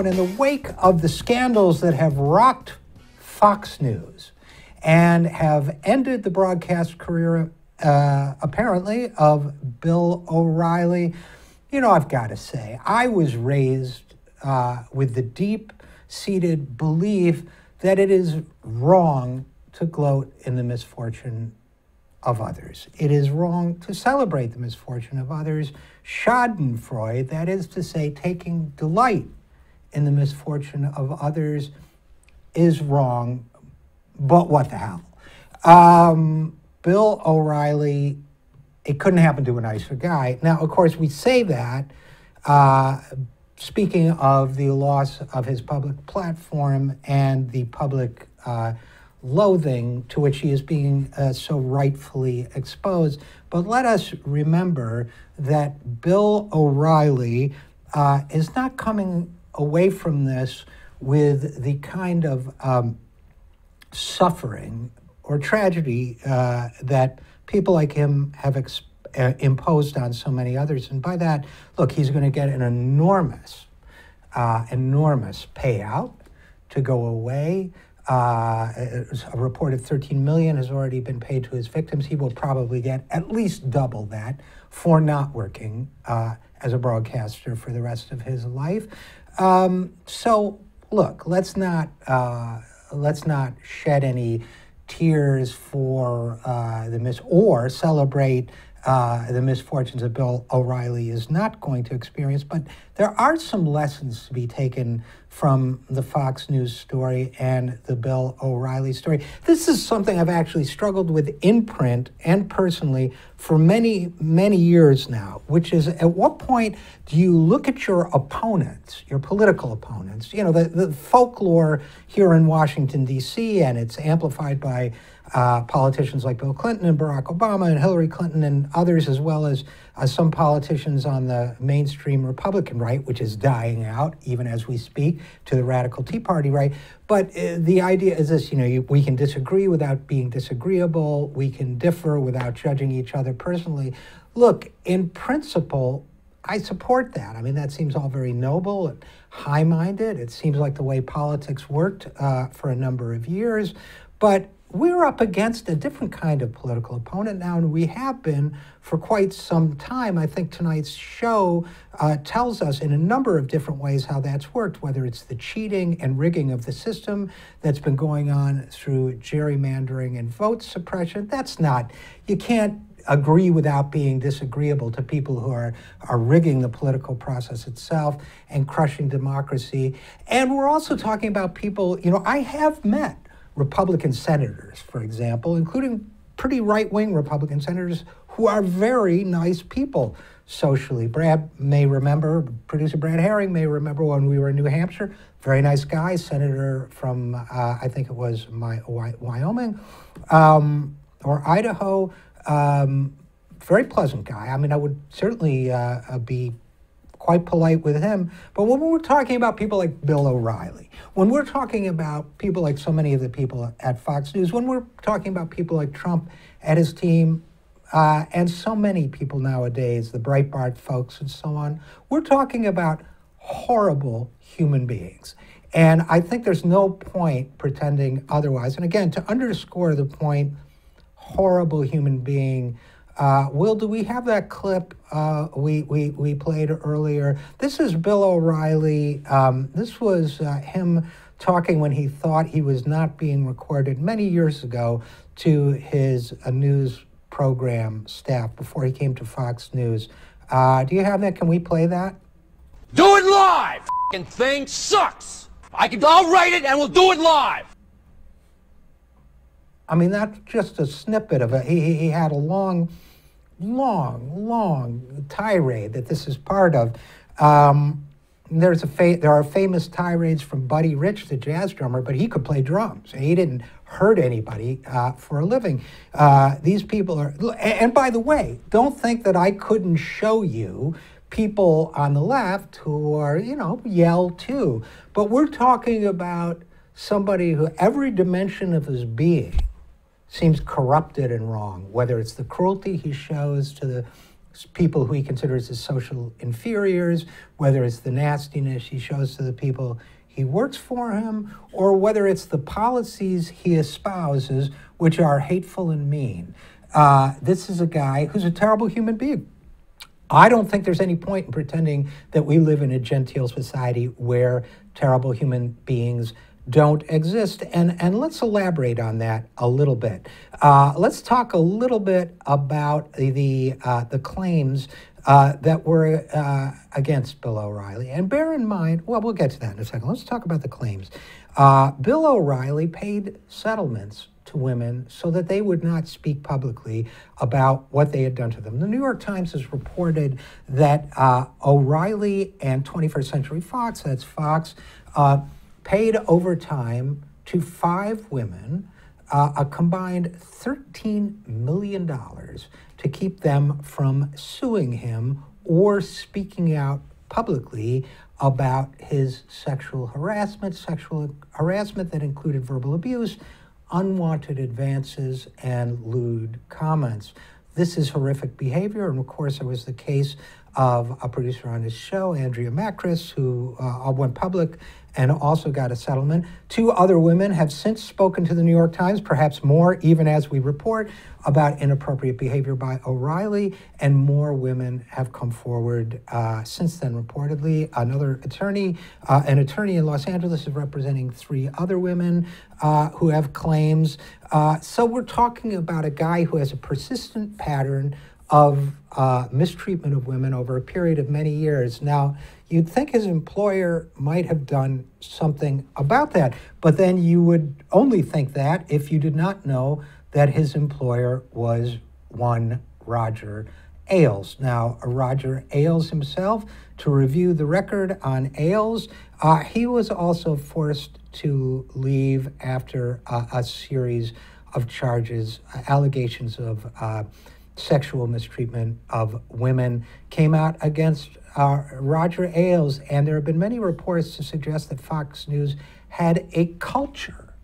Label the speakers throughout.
Speaker 1: But in the wake of the scandals that have rocked Fox News and have ended the broadcast career, apparently, of Bill O'Reilly, you know, I've got to say, I was raised with the deep-seated belief that it is wrong to gloat in the misfortune of others. It is wrong to celebrate the misfortune of others. Schadenfreude, that is to say, taking delight in the misfortune of others, is wrong, but what the hell? Bill O'Reilly, it couldn't happen to a nicer guy. Now, of course, we say that, speaking of the loss of his public platform and the public loathing to which he is being so rightfully exposed. But let us remember that Bill O'Reilly is not coming away from this with the kind of suffering or tragedy that people like him have imposed on so many others. And by that, look, he's going to get an enormous payout to go away. A reported $13 million has already been paid to his victims. He will probably get at least double that for not working as a broadcaster for the rest of his life. So, look, let's not shed any tears for or celebrate the misfortunes that Bill O'Reilly is not going to experience. But there are some lessons to be taken from the Fox News story and the Bill O'Reilly story. This is something I've actually struggled with in print and personally for many, many years now, which is at what point do you look at your opponents, your political opponents? You know, the folklore here in Washington, D.C., and it's amplified by politicians like Bill Clinton and Barack Obama and Hillary Clinton and others, as well as some politicians on the mainstream Republican right, which is dying out even as we speak, to the radical Tea Party right. But the idea is this, you know, we can disagree without being disagreeable. We can differ without judging each other personally. Look, in principle, I support that. I mean, that seems all very noble and high-minded. It seems like the way politics worked for a number of years. But we're up against a different kind of political opponent now, and we have been for quite some time. I think tonight's show tells us in a number of different ways how that's worked, whether it's the cheating and rigging of the system that's been going on through gerrymandering and vote suppression. That's not, you can't agree without being disagreeable to people who are rigging the political process itself and crushing democracy. And we're also talking about people, you know, I have met Republican senators, for example, including pretty right-wing Republican senators who are very nice people socially. Brad may remember, producer Brad Herring may remember when we were in New Hampshire, very nice guy, senator from, I think it was Wyoming or Idaho, very pleasant guy. I mean, I would certainly be quite polite with him. But when we're talking about people like Bill O'Reilly, when we're talking about people like so many of the people at Fox News, when we're talking about people like Trump and his team, and so many people nowadays, the Breitbart folks and so on, we're talking about horrible human beings. And I think there's no point pretending otherwise. And again, to underscore the point, horrible human being, Will, do we have that clip we played earlier? This is Bill O'Reilly. This was him talking when he thought he was not being recorded many years ago to his news program staff before he came to Fox News. Do you have that? Can we play that?
Speaker 2: Do it live! F***ing thing sucks! I'll write it and we'll do it live!
Speaker 1: I mean, that's just a snippet of it. He had a long tirade that this is part of. There are famous tirades from Buddy Rich, the jazz drummer, but he could play drums. He didn't hurt anybody for a living. These people are, and by the way, don't think that I couldn't show you people on the left who are, yell too. But we're talking about somebody who every dimension of his being seems corrupted and wrong, whether it's the cruelty he shows to the people who he considers his social inferiors, whether it's the nastiness he shows to the people he works for him, or whether it's the policies he espouses, which are hateful and mean. This is a guy who's a terrible human being. I don't think there's any point in pretending that we live in a genteel society where terrible human beings don't exist. And let's elaborate on that a little bit. Let's talk a little bit about the claims that were against Bill O'Reilly. And bear in mind, well, we'll get to that in a second. Let's talk about the claims. Bill O'Reilly paid settlements to women so that they would not speak publicly about what they had done to them. The New York Times has reported that O'Reilly and 21st Century Fox, that's Fox, paid overtime to 5 women, a combined $13 million to keep them from suing him or speaking out publicly about his sexual harassment that included verbal abuse, unwanted advances, and lewd comments. This is horrific behavior, and of course it was the case of a producer on his show, Andrea Macris, who went public and also got a settlement. 2 other women have since spoken to the New York Times, perhaps more, even as we report, about inappropriate behavior by O'Reilly, and more women have come forward since then, reportedly. An attorney in Los Angeles is representing 3 other women who have claims. So we're talking about a guy who has a persistent pattern of mistreatment of women over a period of many years. Now, you'd think his employer might have done something about that, but then you would only think that if you did not know that his employer was one Roger Ailes. Now, Roger Ailes himself, to review the record on Ailes, he was also forced to leave after a series of charges, allegations of sexual mistreatment of women came out against Roger Ailes, and there have been many reports to suggest that Fox News had a culture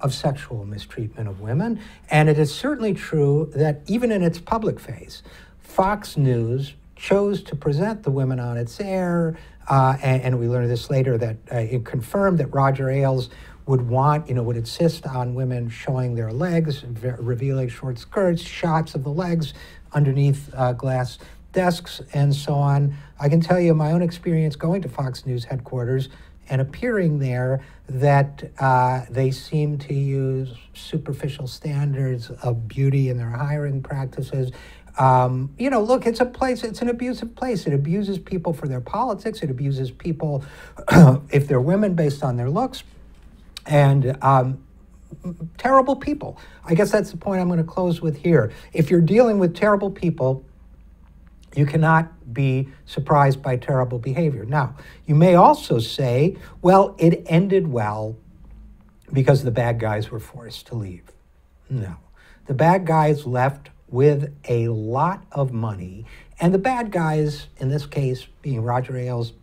Speaker 1: of sexual mistreatment of women, and it is certainly true that even in its public face, Fox News chose to present the women on its air, and we learned this later, that it confirmed that Roger Ailes would insist on women showing their legs, revealing short skirts, shots of the legs underneath glass desks, and so on. I can tell you my own experience going to Fox News headquarters and appearing there that they seem to use superficial standards of beauty in their hiring practices. Look, it's an abusive place. It abuses people for their politics. It abuses people if they're women based on their looks. And terrible people. I guess that's the point I'm going to close with here. If you're dealing with terrible people, you cannot be surprised by terrible behavior. Now, you may also say, well, it ended well because the bad guys were forced to leave. No. The bad guys left with a lot of money, and the bad guys, in this case being Roger Ailes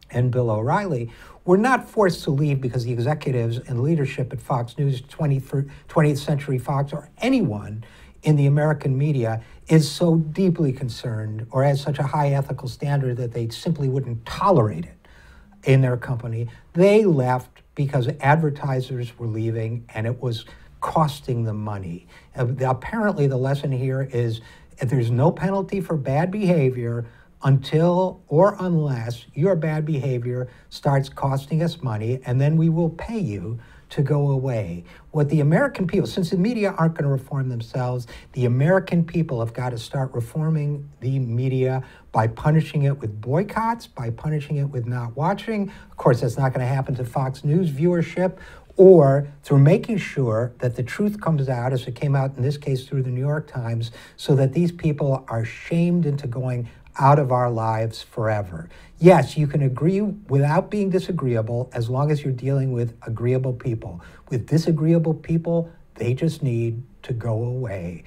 Speaker 1: and Bill O'Reilly, were not forced to leave because the executives and leadership at Fox News, 20th Century Fox, or anyone in the American media is so deeply concerned or has such a high ethical standard that they simply wouldn't tolerate it in their company. They left because advertisers were leaving and it was costing them money. Apparently the lesson here is if there's no penalty for bad behavior until or unless your bad behavior starts costing us money, and then we will pay you to go away. What the American people, since the media aren't going to reform themselves, the American people have got to start reforming the media by punishing it with boycotts, by punishing it with not watching. Of course, that's not going to happen to Fox News viewership, or through making sure that the truth comes out, as it came out in this case through the New York Times, so that these people are shamed into going out of our lives forever. Yes, you can agree without being disagreeable as long as you're dealing with agreeable people. With disagreeable people, they just need to go away.